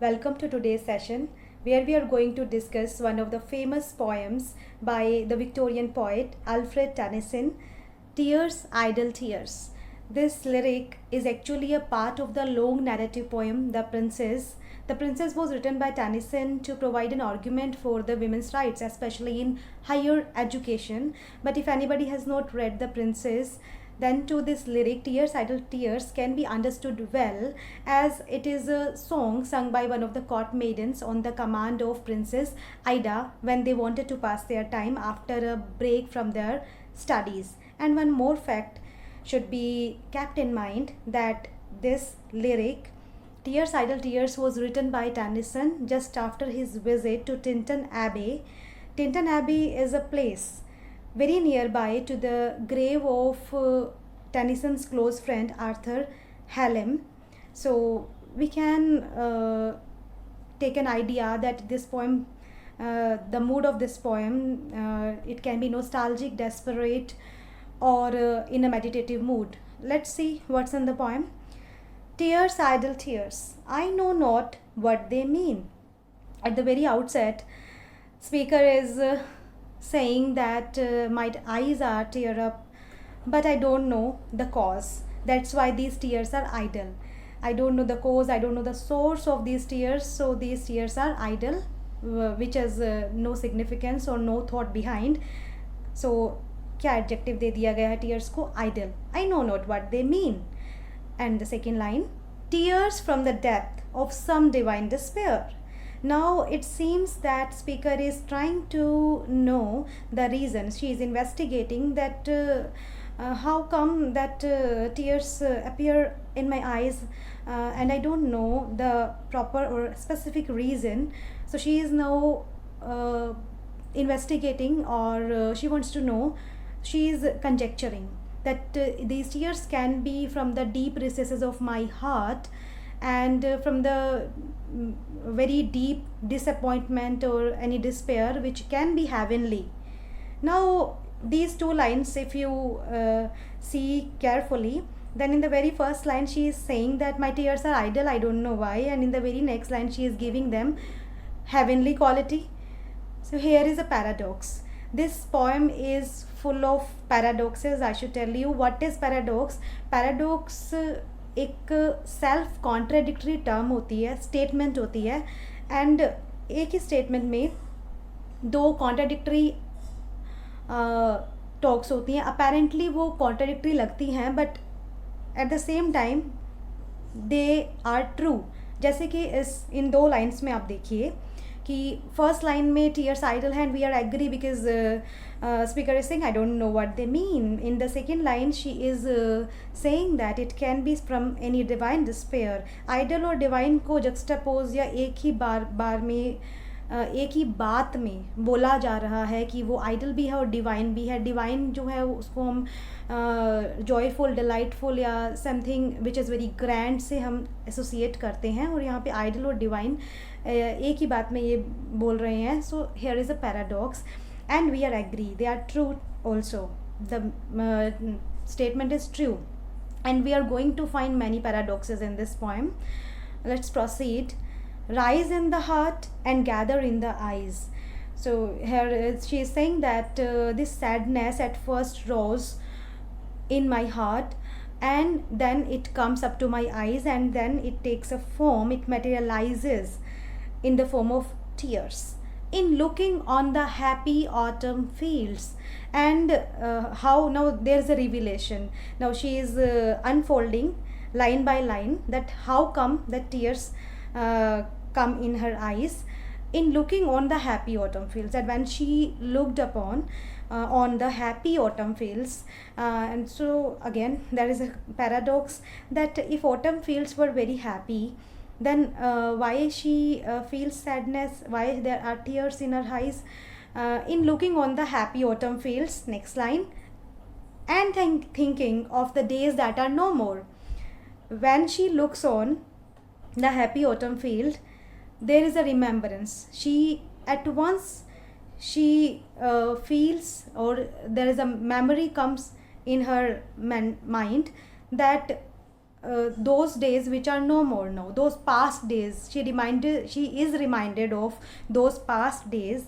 Welcome to today's session where we are going to discuss one of the famous poems by the Victorian poet Alfred Tennyson, Tears, Idle Tears. This lyric is actually a part of the long narrative poem The Princess. The Princess was written by Tennyson to provide an argument for the women's rights, especially in higher education. But if anybody has not read The Princess, then to this lyric, Tears, Idle Tears, can be understood well, as it is a song sung by one of the court maidens on the command of Princess Ida when they wanted to pass their time after a break from their studies. And one more fact should be kept in mind, that this lyric, Tears, Idle Tears, was written by Tennyson just after his visit to Tintern Abbey. Tintern Abbey is a place very nearby to the grave of Tennyson's close friend Arthur Hallam. So we can take an idea that this poem, the mood of this poem, it can be nostalgic, desperate, or in a meditative mood. Let's see what's in the poem. Tears, idle tears, I know not what they mean. At the very outset, speaker is saying that my eyes are tear up, but I don't know the cause. That's why these tears are idle. I don't know the cause, I don't know the source of these tears, so these tears are idle, which has no significance or no thought behind. So क्या adjective दे दिया गया है tears को? Idle. I know not what they mean. And the second line, tears from the depth of some divine despair. Now it seems that speaker is trying to know the reason. She is investigating that how come that tears appear in my eyes, and I don't know the proper or specific reason. So she is now investigating, or she wants to know, she is conjecturing that these tears can be from the deep recesses of my heart, and from the very deep disappointment or any despair which can be heavenly. Now these two lines, if you see carefully, then in the very first line she is saying that my tears are idle, I don't know why, and in the very next line she is giving them heavenly quality. So here is a paradox. This poem is full of paradoxes. I should tell you what is paradox. Paradox एक self contradictory term होती है, statement होती है, and एक ही statement में दो contradictory talks होती हैं. अपेरेंटली वो कॉन्ट्राडिक्टरी लगती हैं, but at the same time they are true. जैसे कि इन दो लाइन्स में आप देखिए कि फर्स्ट लाइन में टीयर्स आइडल है and we are agree because speaker is saying I don't know what they mean. In the second line she is saying that it can be from any divine despair. Idol और divine को juxtapose या एक ही बार में एक ही बात में बोला जा रहा है कि वो आइडल भी है और डिवाइन भी है. डिवाइन जो है उसको हम जॉयफुल, डिलाइटफुल या something which is very grand से हम एसोसिएट करते हैं, और यहाँ पे आइडल और डिवाइन एक ही बात में ये बोल रहे हैं. So here is a paradox and we are agree they are true also. The statement is true, and we are going to find many paradoxes in this poem. Let's proceed. Rise in the heart and gather in the eyes. So here she is saying that this sadness at first rose in my heart, and then it comes up to my eyes, and then it takes a form, it materializes in the form of tears in looking on the happy autumn fields. And how now there's a revelation. Now she is unfolding line by line that how come the tears come in her eyes in looking on the happy autumn fields. That when she looked upon on the happy autumn fields, and so again there is a paradox that if autumn fields were very happy, then why she feels sadness, why there are tears in her eyes in looking on the happy autumn fields. Next line, and thinking of the days that are no more. When she looks on the happy autumn field, there is a remembrance. She at once she feels, or there is a memory comes in her mind that those days which are no more now, those past days. She is reminded of those past days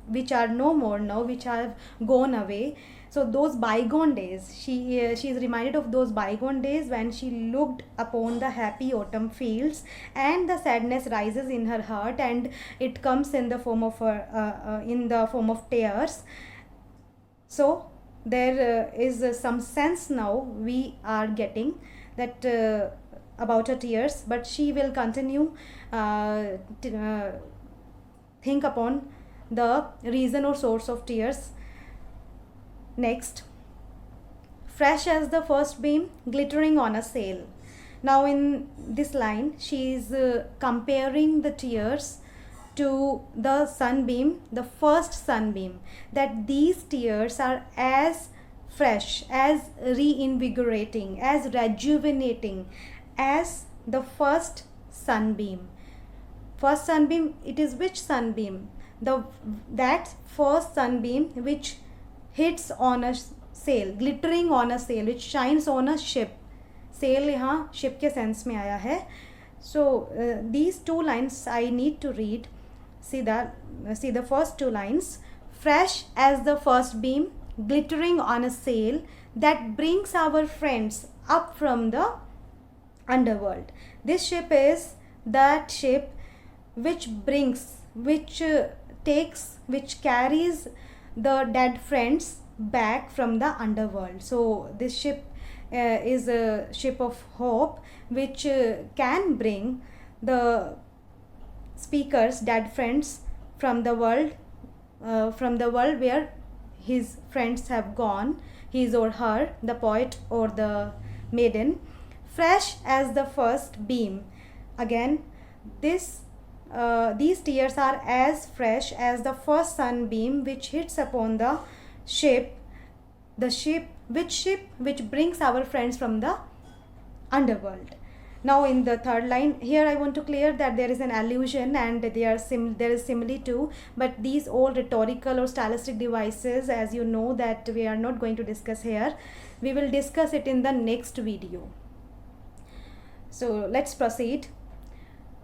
which are no more now, which have gone away. So those bygone days, she is reminded of those bygone days when she looked upon the happy autumn fields, and the sadness rises in her heart, and it comes in the form of tears. So there is some sense now we are getting that about her tears, but she will continue think upon the reason or source of tears. Next, fresh as the first beam, glittering on a sail. Now in this line, she is comparing the tears to the sunbeam, the first sunbeam, that these tears are as fresh, as reinvigorating, as rejuvenating as the first sunbeam. First sunbeam, it is which sunbeam? That first sunbeam which hits on a sail, glittering on a sail, which shines on a ship. Sail यहाँ ship के sense में आया है. So these two lines I need to read. See the first two lines. Fresh as the first beam, glittering on a sail that brings our friends up from the underworld. This ship is that ship which brings, which carries the dead friends back from the underworld. So this ship is a ship of hope, which can bring the speaker's dead friends from the world where his friends have gone, his or her, the poet or the maiden. Fresh as the first beam. Again, these tears are as fresh as the first sunbeam which hits upon the ship. Which brings our friends from the underworld. Now in the third line, here I want to clear that there is an allusion and there is simile too, but these all rhetorical or stylistic devices, as you know, that we are not going to discuss here. We will discuss it in the next video. So let's proceed.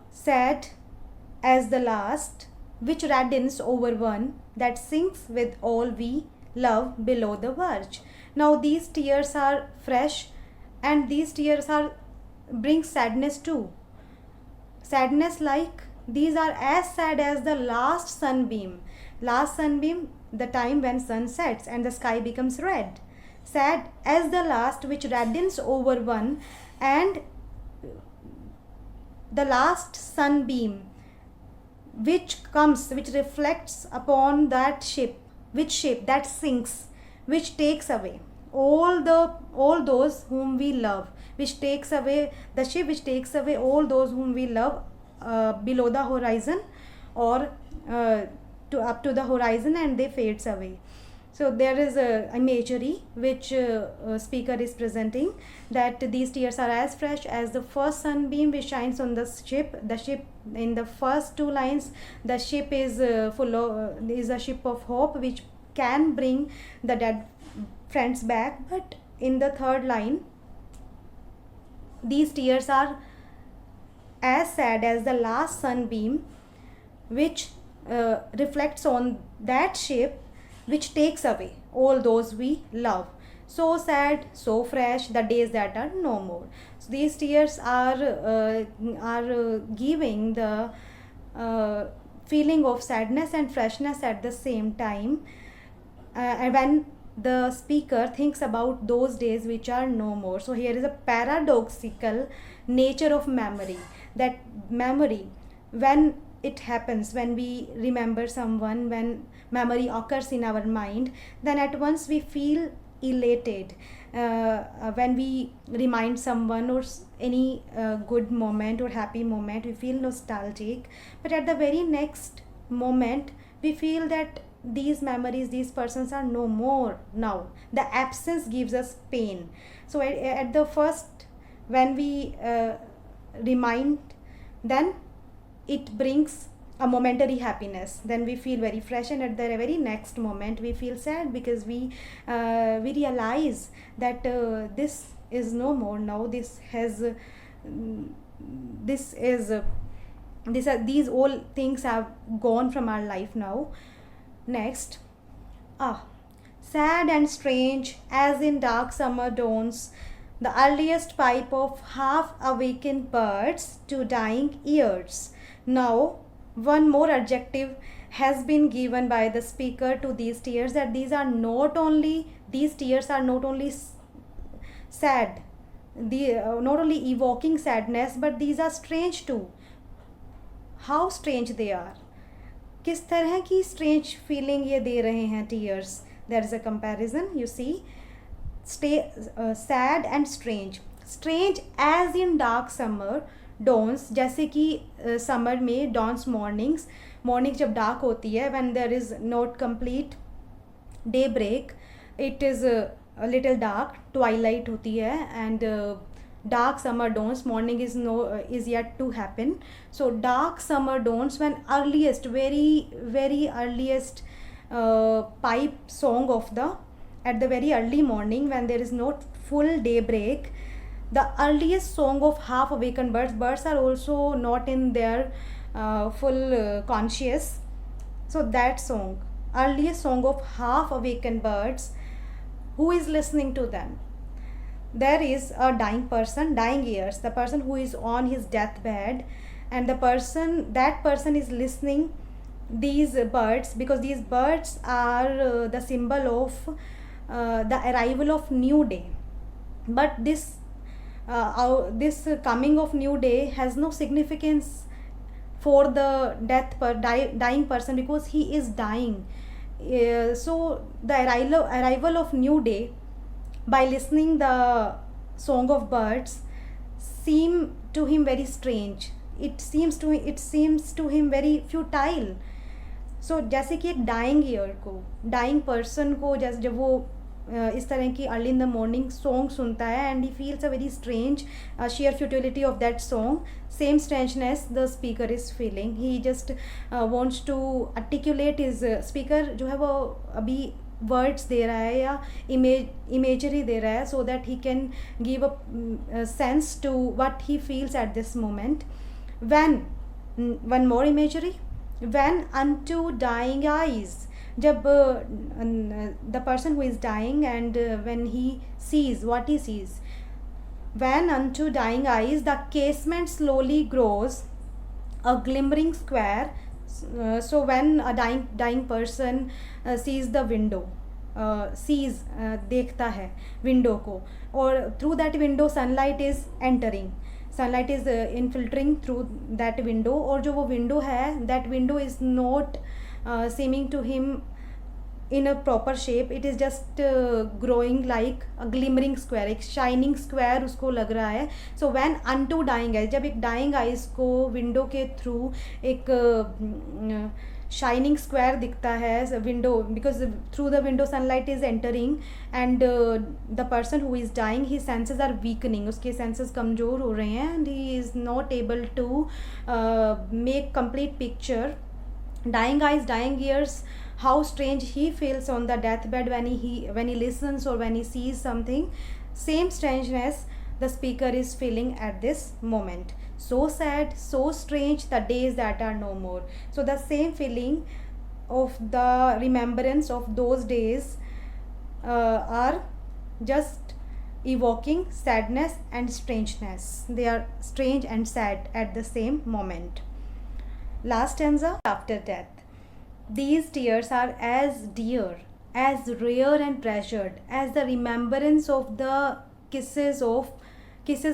Sad as the last, which reddens over one that sinks with all we love below the verge. Now these tears are fresh, and these tears bring sadness too. Sadness, like these are as sad as the last sunbeam. Last sunbeam, the time when sun sets and the sky becomes red. Sad as the last, which reddens over one, and the last sunbeam which reflects upon that ship, that sinks, which takes away all those whom we love, which takes away the ship, which takes away all those whom we love below the horizon, or up to the horizon, and they fades away. So there is a imagery which speaker is presenting, that these tears are as fresh as the first sunbeam which shines on the ship. The ship, in the first two lines, the ship is is a ship of hope which can bring the dead friends back. But in the third line, these tears are as sad as the last sunbeam which reflects on that ship, which takes away all those we love. So sad, so fresh, the days that are no more. So these tears are giving the feeling of sadness and freshness at the same time. And when the speaker thinks about those days which are no more. So here is a paradoxical nature of memory. That memory, when it happens, when we remember someone, when memory occurs in our mind, then at once we feel elated. When we remind someone or any good moment or happy moment, we feel nostalgic. But at the very next moment, we feel that these memories, these persons are no more now. The absence gives us pain. So at the first, when we remind, then it brings a momentary happiness, then we feel very fresh, and at the very next moment we feel sad, because we realize that this is no more now. This has this is these all things have gone from our life now. Next, sad and strange as in dark summer dawns, the earliest pipe of half awakened birds to dying ears. Now, one more adjective has been given by the speaker to these tears, that these tears are not only sad, not only evoking sadness, but these are strange too. How strange they are! किस तरह की strange feeling ये दे रहे हैं tears. There is a comparison, you see. Sad and strange. Strange as in dark summer dawns, जैसे कि summer में dawns mornings, morning जब dark होती है, when there is not complete daybreak, it is a little dark, twilight होती है, and dark summer dawns, morning is yet to happen. So dark summer dawns, when earliest, very very earliest pipe song of at the very early morning, when there is no full daybreak, the earliest song of half awakened birds are also not in their full conscious. So that song, earliest song of half awakened birds, who is listening to them? There is a dying person, dying ears, the person who is on his deathbed, and that person is listening these birds, because these birds are the symbol of the arrival of new day. But this coming of new day has no significance for the dying person, because he is dying. So the arrival of new day, by listening the song of birds, seem to him very strange. It seems to him very futile. So जैसे कि एक dying ear को, dying person को, जैसे जब वो इस तरह की early in the morning song सुनता है, and he feels a very strange sheer futility of that song, same strangeness the speaker is feeling. He just wants to articulate his, speaker जो है वो अभी वर्ड्स दे रहा है या इमेजरी दे रहा है, so that he can give a sense to what he feels at this moment. When, one more imagery, when unto dying eyes, जब the person who is dying, and when he sees what he sees, when unto dying eyes the casement slowly grows a glimmering square. So when a dying person sees the window, देखता है window को, और through that window sunlight is entering, sunlight is infiltrating through that window, और जो वो window है, that window is not seeming to him in a proper shape, it is just growing like a glimmering square, एक shining square उसको लग रहा है. So when unto dying eyes, जब एक dying eyes को window के through एक shining square दिखता है window, because through the window sunlight is entering, and the person who is dying, his senses are weakening, उसके senses कमज़ोर हो रहे हैं, and he is not able to make complete picture. Dying eyes, dying ears, how strange he feels on the deathbed when he listens or when he sees something. Same strangeness the speaker is feeling at this moment. So sad, so strange, the days that are no more. So the same feeling of the remembrance of those days are just evoking sadness and strangeness. They are strange and sad at the same moment. Last stanza, after death. These tears are as dear, as rare and treasured as the remembrance of the kisses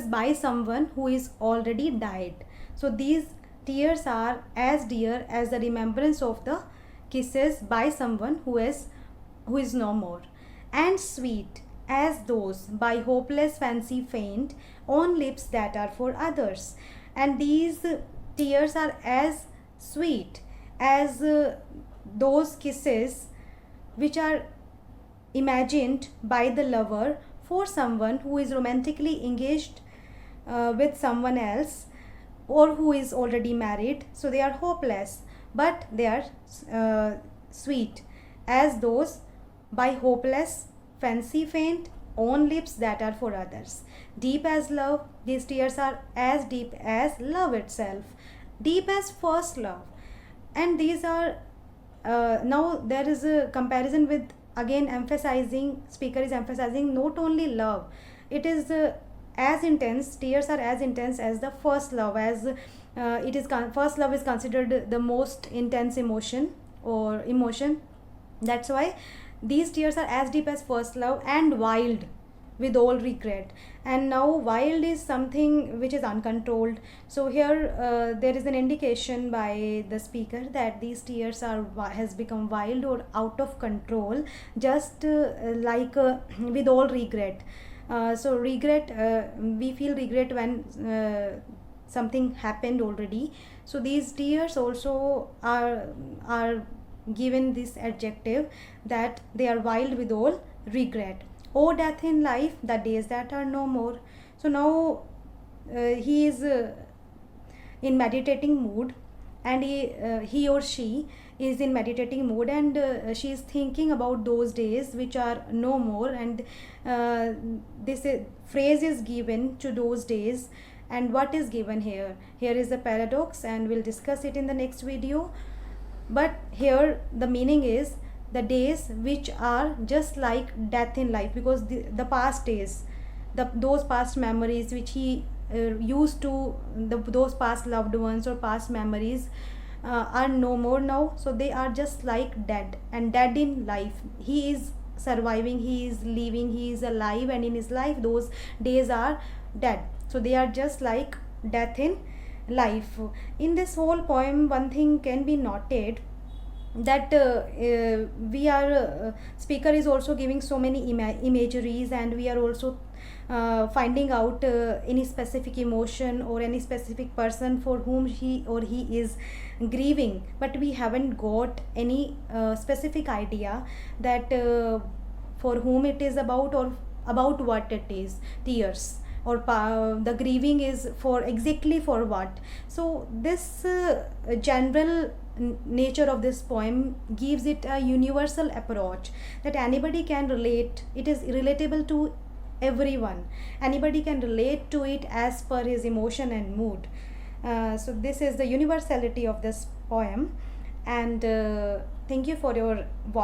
by someone who is already died. So these tears are as dear as the remembrance of the kisses by someone who is no more, and sweet as those by hopeless fancy faint on lips that are for others. And these tears are as sweet as those kisses which are imagined by the lover for someone who is romantically engaged with someone else, or who is already married. So they are hopeless, but they are sweet as those by hopeless fancy faint own lips that are for others. Deep as love, these tears are as deep as love itself, deep as first love. And these are now there is a comparison with, again emphasizing, speaker is emphasizing not only love, it is as intense, tears are as intense as the first love, as it is first love is considered the most intense emotion. That's why these tears are as deep as first love and wild with all regret. And now wild is something which is uncontrolled. So here there is an indication by the speaker that these tears are has become wild or out of control, just like with all regret. So regret, we feel regret when something happened already. So these tears also are given this adjective that they are wild with all regret. Oh death in life, the days that are no more. So now he is in meditating mood, and he or she is in meditating mood, and she is thinking about those days which are no more, and this phrase is given to those days. And what is given here? Here is the paradox, and we'll discuss it in the next video. But here the meaning is the days which are just like death in life, because the past days, those past memories which he used to, those past loved ones or past memories are no more now. So they are just like dead, and dead in life. He is surviving, he is living, he is alive, and in his life those days are dead. So they are just like death in life. In this whole poem, one thing can be noted, that we are speaker is also giving so many imageries, and we are also finding out any specific emotion or any specific person for whom he or he is grieving, but we haven't got any specific idea that for whom it is about, or about what it is. Tears or the grieving is for exactly for what. So this general nature of this poem gives it a universal approach, that anybody can relate, it is relatable to everyone, anybody can relate to it as per his emotion and mood. So this is the universality of this poem. And thank you for your watching.